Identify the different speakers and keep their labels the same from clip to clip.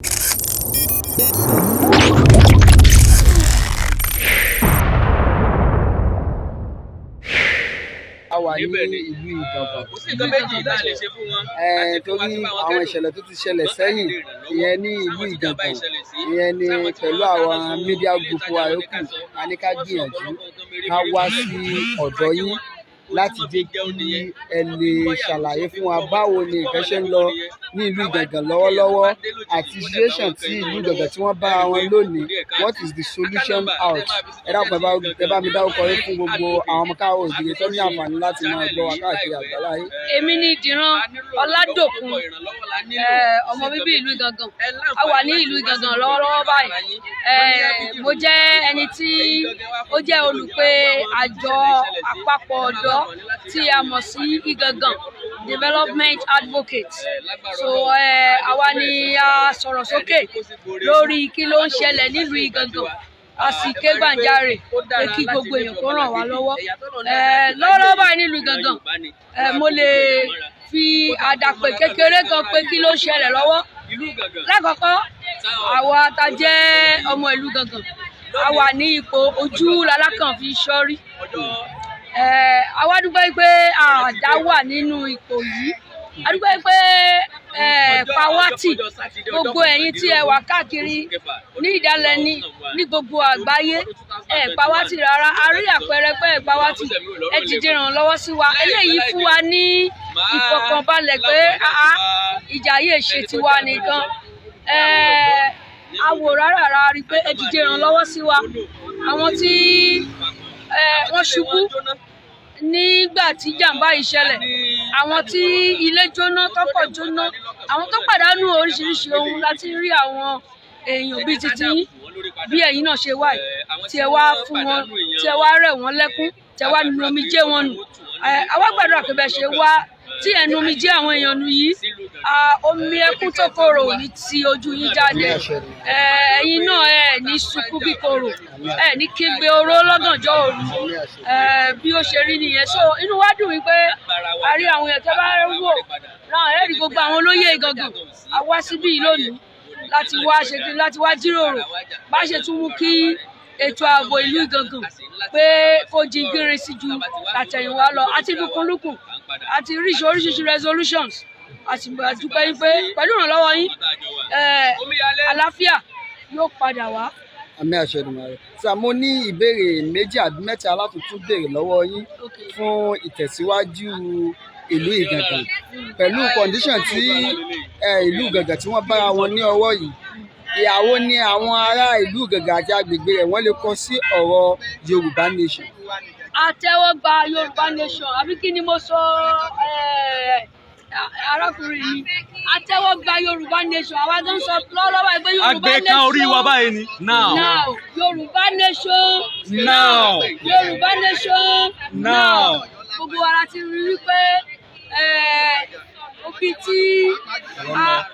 Speaker 1: A wà ní ìlú Ìgàngàn torí àwọn ìṣẹ̀lẹ̀ tó ti ṣẹlẹ̀ sẹ́yìn ìyẹn ní ìlú Ìgàngàn ìyẹn ní pẹ̀lú àwọn media group wa yòókù a ní ká gbìyànjú ká wá sí ọ̀dọ̀ yín láti jẹ́ kí ẹ lè ṣàlàyé fún wa báwo ni nǹkan ṣe ń lọ ní ìlú Ìgàngàn lọ́wọ́lọ́wọ́ àti situation tí ìlú Ìgàngàn tí wọ́n bá wọn lónìí, what is the solution out? Ẹ dákun ẹ bá mi dárúkọ yín fún gbogbo àwọn ọmọ káàárọ̀ oòjíire tó ní àǹfààní láti máa gbọ́ wa káàkiri àgbáláyé.
Speaker 2: Èmi ni Ìdìran Ọládòkun, ọmọ bíbí ìlú Ìgàngàn. A wà ní ìlú Ìgàngàn lọ́wọ́lọ́wọ́ báyìí. Mo jẹ́ ẹni tí ó jẹ́ olùpẹ̀ àjọ àpapọ̀ ọ̀dọ́ tí a mọ̀ sí Ìgàngàn Development Advocate. So àwa ni a sọ̀rọ̀ sókè lórí kí ló ń ṣẹlẹ̀ nílùú Ìgàngàn. A sì ké gbàjarè pé kí gbogbo èèyàn kó ràn wá lọ́wọ́. Lọ́wọ́lọ́wọ́ báyìí nílùú Ìgàngàn, mo lè fi àdàpè kékeré kan pé kí ló ń ṣẹlẹ̀ lọ́wọ́. Lákọ̀ọ́kọ́, àwa tá jẹ́ ọmọ ìlú Ìgàngàn, a wà ní ipò ojú lalákàn fi ṣọ́rí. Àwa dúpẹ́ pé àdá wà nínú ipò yìí. A dúpẹ́ pé Pawati, gbogbo ẹ̀yin tí ẹ wà káàkiri ní ìdálẹ́ ní gbogbo àgbáyé, Pawati rárá. A rí àpẹẹrẹ pé Pawati ẹ dìde ìrànlọ́wọ́ sí wa. Eléyìí fún wa ní ìfọ̀kànbalẹ̀ pé ìjà yìí ṣe tiwa nìkan. A wò rárá rí pé ẹ dìde ìrànlọ́wọ́ sí wa. Àwọn tí wọ́n ṣubú nígbà tí jàǹbá yìí ṣẹlẹ̀, àwọn tí ilé jóná, tọ́kọ̀ jóná, àwọn tó pàdánù oríṣiríṣi ohun láti rí àwọn èèyàn bíi titi yín, bí ẹ̀yin náà ṣe wà yìí, tí ẹ wá fún wọn, tí ẹ wá rẹ̀ wọ́n lẹ́kún, tí ẹ wá nu omijé wọn nù. Àwa gbàdúrà pé bẹ́ẹ̀ ṣe wá tí ẹ nu omijé àwọn èèyàn nù yìí, omi ẹkún tó korò ò ní ti ojú yín jáde. Ẹ̀yin náà ẹ ní sunkún bí korò, ẹ ní kígbe oró lọ́gànjọ́ òru. Bí ó ṣe rí nìyẹn. So inú wa dùn wípé a rí àwọn èèyàn tó bá wò náà, ẹ rí gbogbo àwọn olóyè Ìgàngàn. A wá síbí lónìí láti wá jíròrò bá ṣe tún mú kí ètò ààbò ìlú Ìgàngàn pé kó jingiri sí ju àtẹ̀yìnwá lọ. Àti lùkùnlùkùn àti oríṣiríṣi resolutions. Àti dúpẹ́ yín pé pẹ̀lú ìrànlọ́wọ́ yín àlàáfíà yóò padà wá.
Speaker 1: Àmì àṣẹ Èdùmàrè. Sà, mo ní ìbéèrè méjì àbí mẹ́ta látùntún béèrè lọ́wọ́ yín fún ìtẹ̀síwájú ìlú Ìgàngàn. Pẹ̀lú condition tí ìlú Ìgàngàn tí wọ́n bára wọn ní ọwọ́ yìí, ìyàwó ni àwọn ará ìlú Ìgàngàn àti agbègbè rẹ̀ wọ́n lè kọ sí ọ̀rọ̀ Yorùbá Nation.
Speaker 2: Àtẹ́wọ́gbà Yorùbá Nation, àbí kí ni mo sọ arákùnrin mi? Àtẹ́wọ́gbà Yorùbá Nation, àwa tó ń sọ lọ́wọ́lọ́wọ́ ẹgbẹ́ Yorùbá Nation.
Speaker 3: Àgbẹ̀kan orí wa báyìí ni.
Speaker 2: Now Yorùbá Nation.
Speaker 3: Now
Speaker 2: Yorùbá Nation.
Speaker 3: Now.
Speaker 2: Gbogbo ara ti rí wípé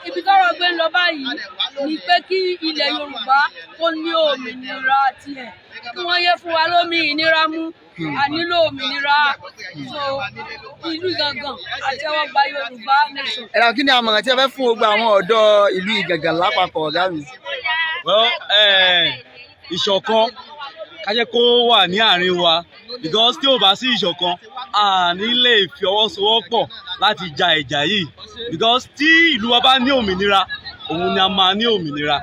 Speaker 2: ibi tọ́rọ̀ gbé ń lọ báyìí ni pé kí ilẹ̀ Yorùbá kó ní òmìnira tiẹ̀, kí wọ́n yé fún wa lómi ìnira mú. A nílò òmìnira. So ìlú Ìgàngàn àtẹ́wọ́gbà Yorùbá Nation.
Speaker 1: Kí ni àmọ̀ràn tí ẹ fẹ́ fún gbogbo àwọn ọ̀dọ́ ìlú Ìgàngàn lápapọ̀, ọ̀gá mi?
Speaker 3: Ìṣọ̀kan ká jẹ́ kó wà ní àárín wa, because tí ò bá sí ìṣọ̀kan a ní lè fi ọwọ́ sowọ́pọ̀ láti ja ìjà yìí, because tí ìlú wa bá ní òmìnira òun ni a máa ní òmìnira.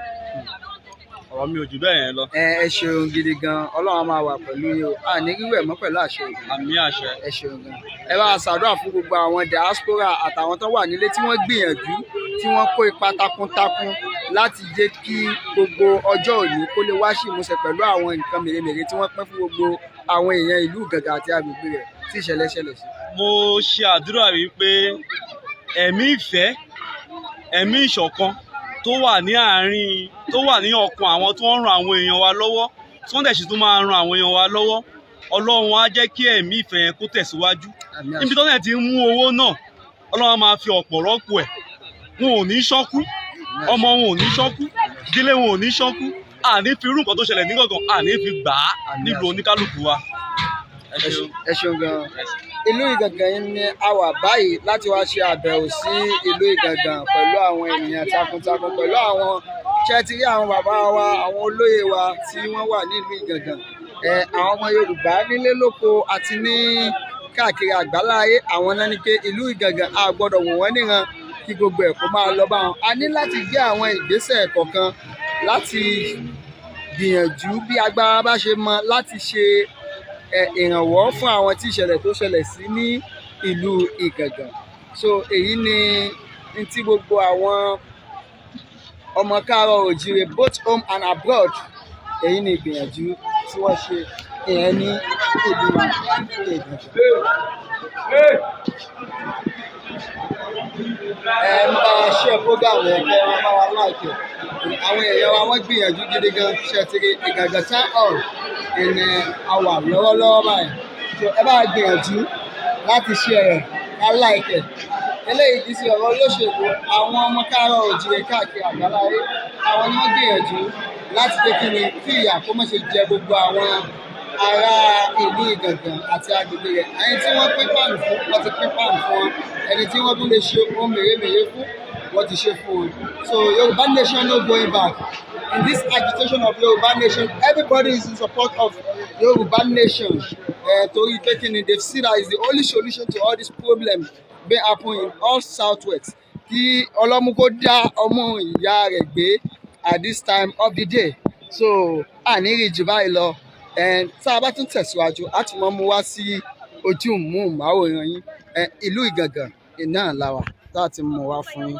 Speaker 3: Ọ̀rọ̀ mi ò jù bẹ́ẹ̀ yẹn lọ.
Speaker 1: Ẹ ṣeun gidi gan, Ọlọ́run máa wà pẹ̀lú yín o. A ní rírú ẹ̀ mọ́ pẹ̀lú àṣẹ Ògún.
Speaker 3: Àmì àṣẹ.
Speaker 1: Ẹ ṣeun gan. Ẹ bá ṣàdúrà fún gbogbo àwọn diaspora àtàwọn tó wà nílé tí wọ́n gbìyànjú, tí wọ́n kó ipa takuntakun láti jẹ́ kí gbogbo ọjọ́ òní kó lè wá sí ìmúṣẹ pẹ̀lú àwọn nǹkan mèremère tí wọ́n pín fún gbogbo àwọn èèyàn ìlú Ìgàngàn àti agbègbè rẹ̀ tí ìṣẹ̀lẹ̀ ṣẹlẹ̀ sí.
Speaker 3: Mo ṣe àdúrà wípé ẹ̀mí ìfẹ́, ẹ̀mí ìṣọ̀kan tó wà ní ọkàn àwọn tó ń ran àwọn èèyàn wa lọ́wọ́, tí wọ́n dẹ̀ sì tún máa ran àwọn èèyàn wa lọ́wọ́, Ọlọ́run á jẹ́ kí ẹ̀mí ìfẹ́ yẹn kó tẹ̀síwájú. Níbi tó náà ti ń mú owó náà, Ọlọ́run á máa fi ọ̀pọ̀ rọ́pò ẹ̀. Wọn ò ní ṣọ́kú, ọmọ wọn ò ní ṣọ́kú, ìdílé wọn ò ní ṣọ́kú. Àní fi irú nǹkan tó ṣẹlẹ̀ ní Ìgàngàn àní fi gbà á nílùú oníkálùkù wa.
Speaker 1: Ẹ ṣeun gan. ìlú Ìgàngàn ni a wà báyìí láti wá ṣe àbẹ̀wò sí ìlú Ìgàngàn pẹ̀lú àwọn ènìyàn takuntakun pẹ̀lú àwọn ṣẹ́tírí àwọn bàbá wa àwọn olóyè wa tí wọ́n wà nílùú Ìgàngàn àwọn ọmọ Yorùbá nílé lóko àti ní káàkiri àgbáláyé àwọn náà ní pé ìlú Ìgàngàn a gbọ́dọ̀ wò wọ́n níran kí gbogbo ẹ̀ kó máa lọ bá wọn. A ní láti gbé àwọn ìgbésẹ̀ kọ̀ọ̀kan láti gbìyànjú bí agbára bá ṣe mọ láti ṣe ìrànwọ́ fún àwọn tí ìṣẹ̀lẹ̀ tó ṣẹlẹ̀ sí ní ìlú Ìgàngàn. So èyí ni tí gbogbo àwọn ọmọ káàárọ̀ oòjíire both home and abroad èyí ni ìgbìyànjú tí wọ́n ṣe ìyẹn ní ìlú Ìgàngàn. Máa ṣe program yẹn kẹ́ ẹ máa wá láìpẹ́ àwọn èèyàn wa wọ́n gbìyànjú gidi gan ṣẹ́tírí Ìgàngàn Town Hall ìní àwà lọ́wọ́lọ́wọ́ báyìí. So ẹ bá gbìyànjú láti ṣe ẹ̀ ká láìpẹ́ eléyìí kì í ṣe ọ̀rọ̀ olóṣèlú àwọn ọmọ káàárọ̀ oòjíire káàkiri àgbáláyé àwọn ni wọ́n gbìyànjú láti pé kí ni kí ìyà kó má ṣe jẹ gbogbo àwọn ará ìlú Ìgàngàn àti agbègbè rẹ̀. Ẹni tí wọ́n pín páànù fún wọ́n ti pín páànù fún wọn ẹni tí wọ́n tún lè ṣe ohun mèremère fún wọ́n ti ṣe fún wọn. So Yorùbá nation no going back. In this agitation of Yorùbá nation, everybody is in support of Yorùbá nation. Torí pé kí ni they see that is the only solution to all these problems being happen in all southwest. Kí ọlọ́mú kó dá ọmọ ìyá rẹ̀ gbé at this time of the day. So àní rí jù báyìí lọ. Tá a bá tún tẹ̀síwájú a tún máa mú wá sí ojú ìmúhùnmáwòrán yín ìlú Ìgàngàn náà la wà láti mú wá fún yín.